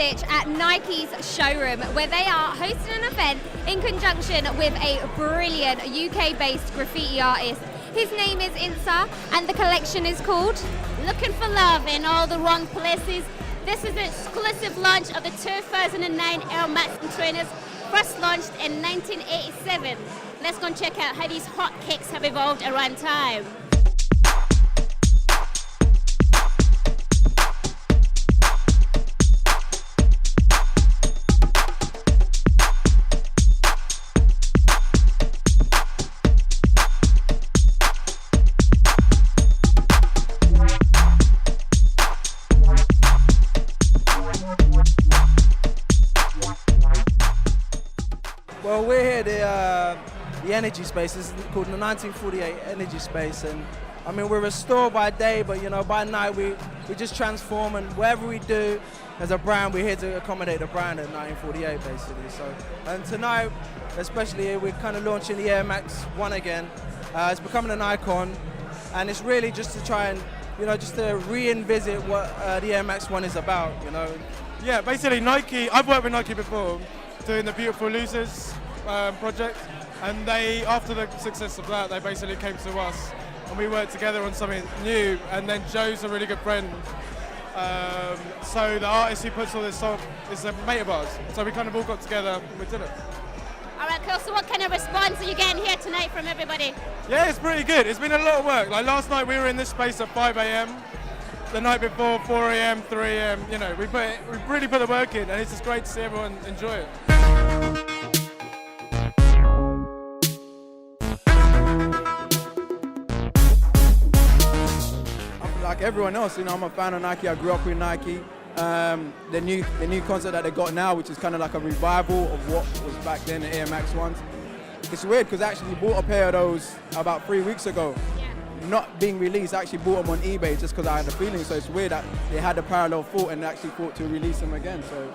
Shoreditch at Nike's showroom, where they are hosting an event in conjunction with a brilliant UK-based graffiti artist. His name is Insa, and the collection is called Looking for Love in All the Wrong Places. This is the exclusive launch of the 2009 Air Max trainers, first launched in 1987. Let's go and check out how these hot cakes have evolved around time. Well, we're here at the energy space. This is called the 1948 energy space, and I mean, we're a store by day, but you know, by night we just transform, and whatever we do as a brand, we're here to accommodate the brand at 1948 basically. So, and tonight especially, we're kind of launching the Air Max 1 again. It's becoming an icon, and it's really just to try and, you know, just to revisit what the Air Max 1 is about, you know. Yeah, basically Nike, I've worked with Nike before, doing the Beautiful Losers project, and they, after the success of that, they basically came to us and we worked together on something new. And then Joe's a really good friend, so the artist who puts all this on is a mate of ours, so we kind of all got together and we did it. All right, cool. So what kind of response are you getting here tonight from everybody? Yeah, it's pretty good. It's been a lot of work. Like last night we were in this space at 5 a.m, the night before 4 a.m, 3 a.m, you know, we really put the work in, and it's just great to see everyone enjoy it. Like everyone else, you know, I'm a fan of Nike. I grew up with Nike. The new concept that they got now, which is kind of like a revival of what was back then, the Air Max ones. It's weird because I actually bought a pair of those about 3 weeks ago. Not being released, I actually bought them on eBay just because I had a feeling. So it's weird that they had a parallel thought and actually thought to release them again. So,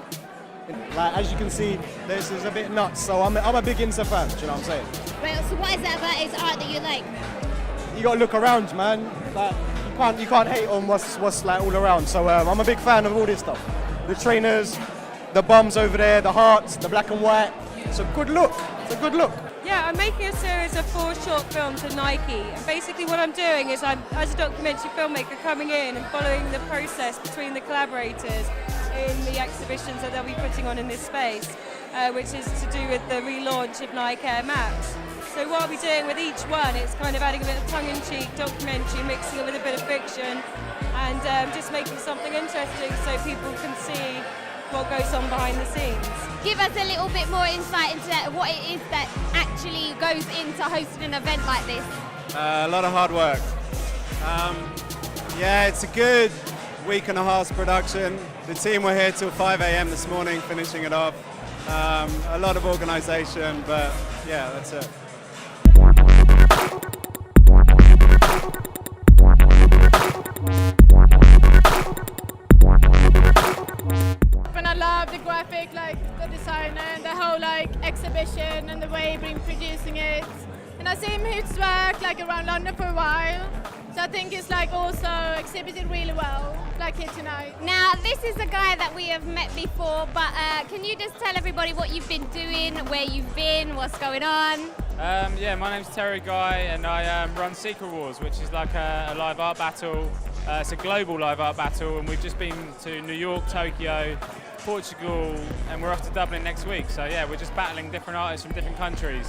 like, as you can see, this is a bit nuts. So I'm a big Insa fan. Do you know what I'm saying? Well, so what is it about his art that you like? You got to look around, man. Like, you can't hate on what's like all around. So I'm a big fan of all this stuff. The trainers, the bums over there, the hearts, the black and white. It's a good look. It's a good look. Yeah, I'm making a series of 4 short films for Nike. And basically what I'm doing is I'm, as a documentary filmmaker, coming in and following the process between the collaborators in the exhibitions that they'll be putting on in this space, which is to do with the relaunch of Nike Air Max. So what I'll be doing with each one, it's kind of adding a bit of tongue-in-cheek documentary, mixing it with a bit of fiction, and just making something interesting so people can see what goes on behind the scenes. Give us a little bit more insight into what it is that actually goes into hosting an event like this. A lot of hard work. Yeah, it's a good week and a half's production. The team were here till 5 a.m. this morning, finishing it off. A lot of organisation, but yeah, that's it. And I love the graphic, like the designer and the whole like exhibition and the way we've been producing it. And I see him his work like around London for a while. So I think it's like also exhibited really well, like here tonight. Now, this is a guy that we have met before, but can you just tell everybody what you've been doing, where you've been, what's going on? Yeah, my name's Terry Guy, and I run Secret Wars, which is like a live art battle. It's a global live art battle, and we've just been to New York, Tokyo, Portugal, and we're off to Dublin next week. So yeah, we're just battling different artists from different countries.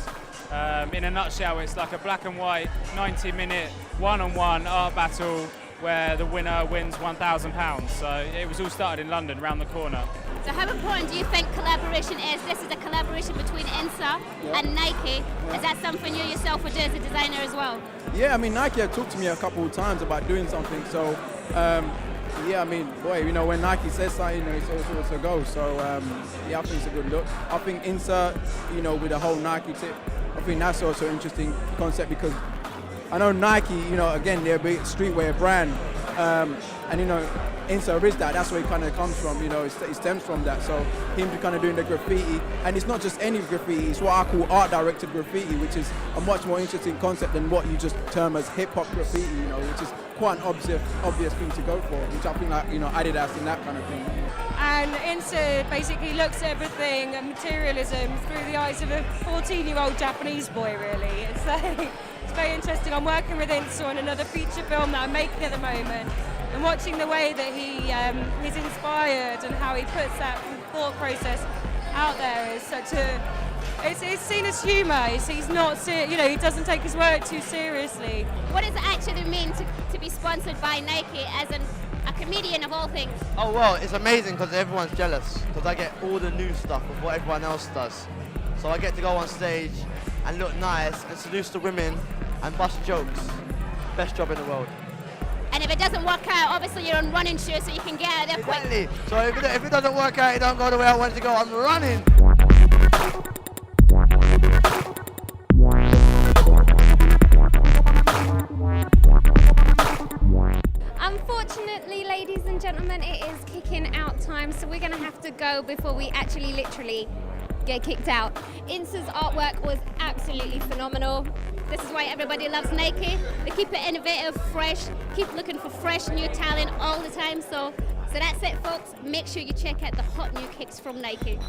In a nutshell, it's like a black and white 90-minute one-on-one art battle where the winner wins £1,000. So it was all started in London, round the corner. So how important do you think collaboration is? This is a collaboration between Insa and Nike. Is that something you yourself would do as a designer as well? yeah, I mean, Nike had talked to me a couple of times about doing something. So yeah, I mean, boy, you know, when Nike says something, you know, it's a go. So yeah, I think it's a good look. I think Insa, you know, with the whole Nike tip, I think that's also an interesting concept because I know Nike, you know, again, they're a big streetwear brand, and you know, Insa is that. That's where it kind of comes from. You know, it stems from that. So him kind of doing the graffiti, and it's not just any graffiti. It's what I call art-directed graffiti, which is a much more interesting concept than what you just term as hip-hop graffiti. You know, which is quite an obvious thing to go for, which I think like, you know, Adidas and that kind of thing. And Insa basically looks at everything and materialism through the eyes of a 14-year-old Japanese boy, really. It's very interesting. I'm working with Insa on another feature film that I'm making at the moment, and watching the way that he's inspired and how he puts that thought process out there is such a... It's seen as humour. He's not, he doesn't take his work too seriously. What does it actually mean to be sponsored by Nike as a comedian of all things? Oh well, it's amazing because everyone's jealous because I get all the new stuff of what everyone else does. So I get to go on stage and look nice and seduce the women and bust jokes. Best job in the world. And if it doesn't work out, obviously you're on running shoes so you can get out of there quick. Exactly. So if it doesn't work out, it don't go the way I want it to go. I'm running. Unfortunately, ladies and gentlemen, it is kicking out time, so we're going to have to go before we actually literally get kicked out. Insa's artwork was absolutely phenomenal. This is why everybody loves Nike. They keep it innovative, fresh, keep looking for fresh new talent all the time. So that's it, folks. Make sure you check out the hot new kicks from Nike.